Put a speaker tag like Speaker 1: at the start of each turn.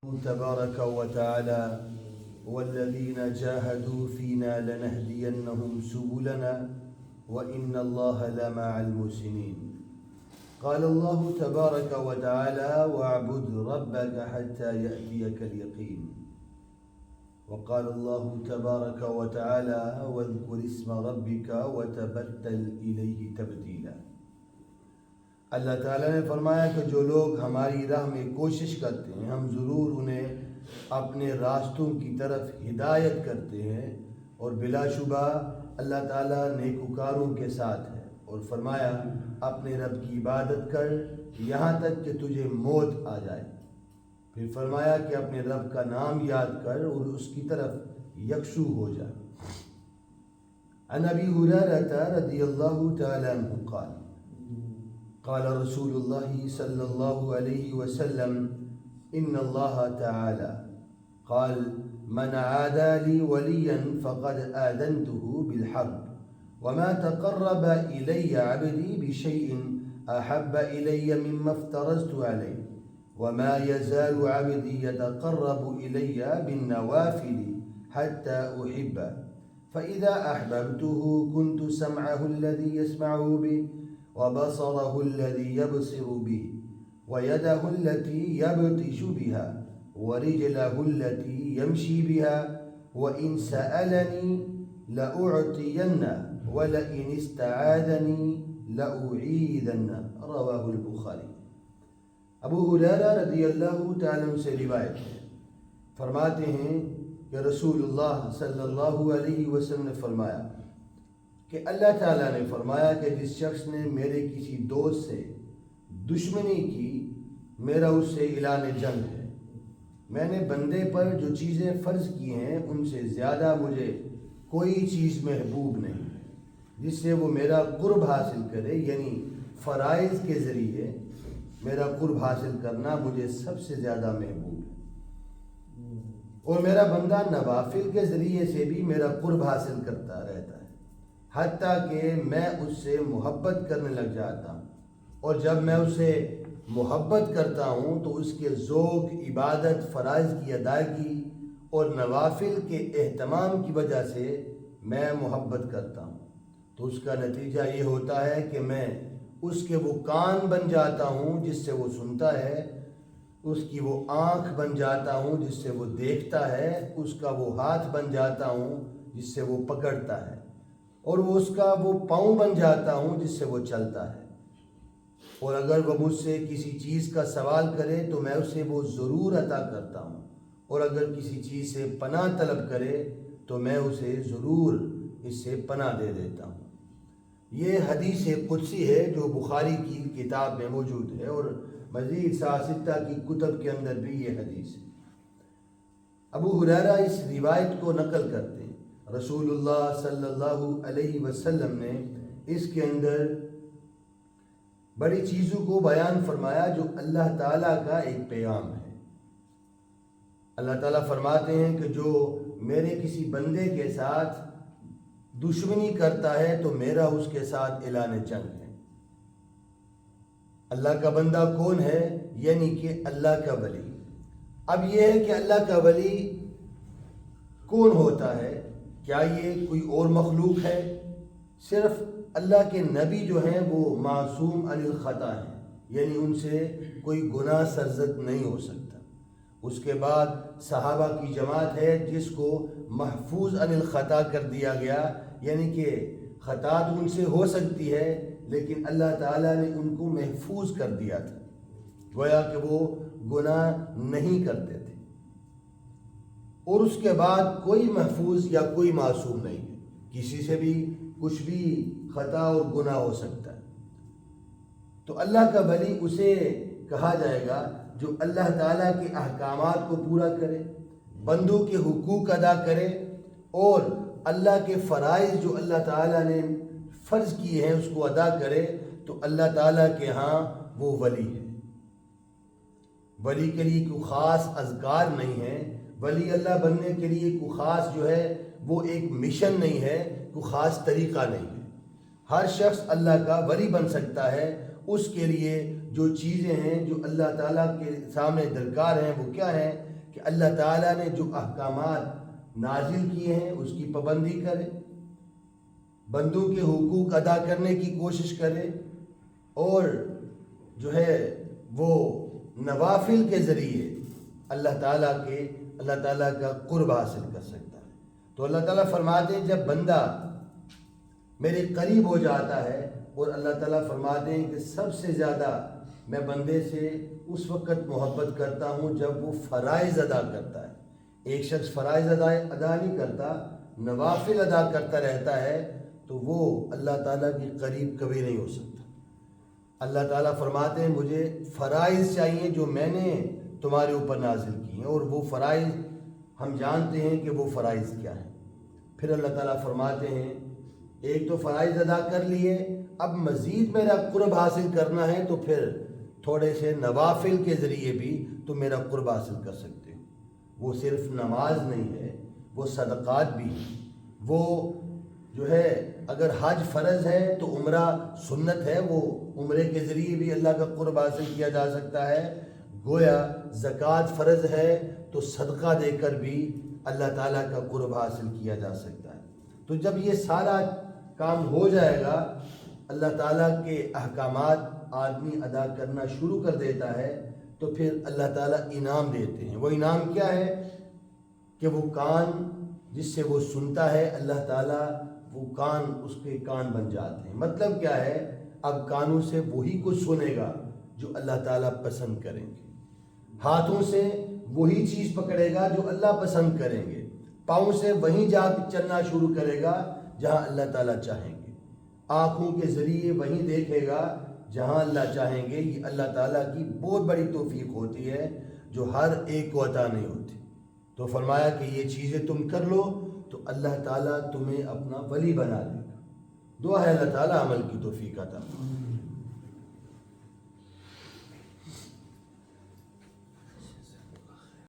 Speaker 1: تبارك وتعالى والذين جاهدوا فينا لنهدينهم سبلنا وإن الله لمع المحسنين. قال الله تبارك وتعالى واعبد ربك حتى يأتيك اليقين. وقال الله تبارك وتعالى واذكر اسم ربك وتبتل إليه تبتیلا. اللہ تعالیٰ نے فرمایا کہ جو لوگ ہماری راہ میں کوشش کرتے ہیں ہم ضرور انہیں اپنے راستوں کی طرف ہدایت کرتے ہیں، اور بلا شبہ اللہ تعالیٰ نیکوکاروں کے ساتھ ہے. اور فرمایا اپنے رب کی عبادت کر یہاں تک کہ تجھے موت آ جائے. پھر فرمایا کہ اپنے رب کا نام یاد کر اور اس کی طرف یکسو ہو جائے. عن ابی ہریرہ رضی اللہ تعالی عنہ قال قال رسول الله صلى الله عليه وسلم إن الله تعالى قال من عادى لي وليا فقد آذنته بالحرب وما تقرب إلي عبدي بشيء أحب إلي مما افترضت عليه وما يزال عبدي يتقرب إلي بالنوافل حتى أحبه فإذا أحببته كنت سمعه الذي يسمع به وبصره الذي يبصر به ويده التي يبطش بها ورجله التي يمشي بها وإن سألني لأعطينه ولئن استعاذني لأعيذنه. رواه البخاری. ابو ہریرہ رضی اللہ تعالیٰ عنہ سے روایت ہے، فرماتے ہیں کہ رسول اللہ صلی اللہ علیہ وسلم نے فرمایا کہ اللہ تعالیٰ نے فرمایا کہ جس شخص نے میرے کسی دوست سے دشمنی کی میرا اس سے اعلان جنگ ہے. میں نے بندے پر جو چیزیں فرض کی ہیں ان سے زیادہ مجھے کوئی چیز محبوب نہیں جس سے وہ میرا قرب حاصل کرے، یعنی فرائض کے ذریعے میرا قرب حاصل کرنا مجھے سب سے زیادہ محبوب ہے، اور میرا بندہ نوافل کے ذریعے سے بھی میرا قرب حاصل کرتا رہتا ہے حتیٰ کہ میں اس سے محبت کرنے لگ جاتا ہوں. اور جب میں اسے محبت کرتا ہوں تو اس کے ذوق، عبادت، فرائض کی ادائیگی اور نوافل کے اہتمام کی وجہ سے میں محبت کرتا ہوں. تو اس کا نتیجہ یہ ہوتا ہے کہ میں اس کے وہ کان بن جاتا ہوں جس سے وہ سنتا ہے، اس کی وہ آنکھ بن جاتا ہوں جس سے وہ دیکھتا ہے، اس کا وہ ہاتھ بن جاتا ہوں جس سے وہ پکڑتا ہے، اور وہ اس کا وہ پاؤں بن جاتا ہوں جس سے وہ چلتا ہے. اور اگر وہ مجھ سے کسی چیز کا سوال کرے تو میں اسے وہ ضرور عطا کرتا ہوں، اور اگر کسی چیز سے پناہ طلب کرے تو میں اسے ضرور اس سے پناہ دے دیتا ہوں. یہ حدیث قدسی ہے جو بخاری کی کتاب میں موجود ہے، اور مزید ستہ کی کتب کے اندر بھی یہ حدیث ہے. ابو ہریرہ اس روایت کو نقل کرتے ہیں. رسول اللہ صلی اللہ علیہ وسلم نے اس کے اندر بڑی چیزوں کو بیان فرمایا جو اللہ تعالیٰ کا ایک پیغام ہے. اللہ تعالیٰ فرماتے ہیں کہ جو میرے کسی بندے کے ساتھ دشمنی کرتا ہے تو میرا اس کے ساتھ اعلان جنگ ہے. اللہ کا بندہ کون ہے؟ یعنی کہ اللہ کا ولی. اب یہ ہے کہ اللہ کا ولی کون ہوتا ہے؟ کیا یہ کوئی اور مخلوق ہے؟ صرف اللہ کے نبی جو ہیں وہ معصوم عن الخطا ہیں، یعنی ان سے کوئی گناہ سرزد نہیں ہو سکتا. اس کے بعد صحابہ کی جماعت ہے جس کو محفوظ عن الخطا کر دیا گیا، یعنی کہ خطا تو ان سے ہو سکتی ہے لیکن اللہ تعالیٰ نے ان کو محفوظ کر دیا تھا، گویا کہ وہ گناہ نہیں کرتے تھے. اور اس کے بعد کوئی محفوظ یا کوئی معصوم نہیں ہے، کسی سے بھی کچھ بھی خطا اور گناہ ہو سکتا ہے. تو اللہ کا ولی اسے کہا جائے گا جو اللہ تعالیٰ کے احکامات کو پورا کرے، بندوں کے حقوق ادا کرے، اور اللہ کے فرائض جو اللہ تعالیٰ نے فرض کیے ہیں اس کو ادا کرے. تو اللہ تعالیٰ کے ہاں وہ ولی ہے. ولی کے لیے کوئی خاص اذکار نہیں ہے، ولی اللہ بننے کے لیے کوئی خاص جو ہے وہ ایک مشن نہیں ہے، کوئی خاص طریقہ نہیں ہے. ہر شخص اللہ کا ولی بن سکتا ہے، اس کے لیے جو چیزیں ہیں جو اللہ تعالیٰ کے سامنے درکار ہیں وہ کیا ہیں کہ اللہ تعالیٰ نے جو احکامات نازل کیے ہیں اس کی پابندی کرے، بندوں کے حقوق ادا کرنے کی کوشش کرے، اور جو ہے وہ نوافل کے ذریعے اللہ تعالیٰ کا قرب حاصل کر سکتا ہے۔ تو اللہ تعالیٰ فرماتے ہیں جب بندہ میرے قریب ہو جاتا ہے، اور اللہ تعالیٰ فرماتے ہیں کہ سب سے زیادہ میں بندے سے اس وقت محبت کرتا ہوں جب وہ فرائض ادا کرتا ہے۔ ایک شخص فرائض ادا نہیں کرتا، نوافل ادا کرتا رہتا ہے، تو وہ اللہ تعالیٰ کے قریب کبھی نہیں ہو سکتا۔ اللہ تعالیٰ فرماتے ہیں مجھے فرائض چاہیے جو میں نے تمہارے اوپر نازل کی ہیں، اور وہ فرائض ہم جانتے ہیں کہ وہ فرائض کیا ہیں۔ پھر اللہ تعالیٰ فرماتے ہیں ایک تو فرائض ادا کر لیے، اب مزید میرا قرب حاصل کرنا ہے تو پھر تھوڑے سے نوافل کے ذریعے بھی تم میرا قرب حاصل کر سکتے ہو۔ وہ صرف نماز نہیں ہے، وہ صدقات بھی ہیں، وہ جو ہے اگر حج فرض ہے تو عمرہ سنت ہے، وہ عمرے کے ذریعے بھی اللہ کا قرب حاصل کیا جا سکتا ہے۔ گویا زکوٰۃ فرض ہے تو صدقہ دے کر بھی اللہ تعالیٰ کا قرب حاصل کیا جا سکتا ہے۔ تو جب یہ سارا کام ہو جائے گا، اللہ تعالیٰ کے احکامات آدمی ادا کرنا شروع کر دیتا ہے، تو پھر اللہ تعالیٰ انعام دیتے ہیں۔ وہ انعام کیا ہے کہ وہ کان جس سے وہ سنتا ہے، اللہ تعالیٰ وہ کان اس کے کان بن جاتے ہیں۔ مطلب کیا ہے، اب کانوں سے وہی کچھ سنے گا جو اللہ تعالیٰ پسند کریں گے، ہاتھوں سے وہی چیز پکڑے گا جو اللہ پسند کریں گے، پاؤں سے وہیں جا کے چلنا شروع کرے گا جہاں اللہ تعالیٰ چاہیں گے، آنکھوں کے ذریعے وہیں دیکھے گا جہاں اللہ چاہیں گے۔ یہ اللہ تعالیٰ کی بہت بڑی توفیق ہوتی ہے جو ہر ایک کو عطا نہیں ہوتی۔ تو فرمایا کہ یہ چیزیں تم کر لو تو اللہ تعالیٰ تمہیں اپنا ولی بنا دے گا۔ دعا ہے اللہ تعالیٰ عمل کی توفیق عطا فرمائے۔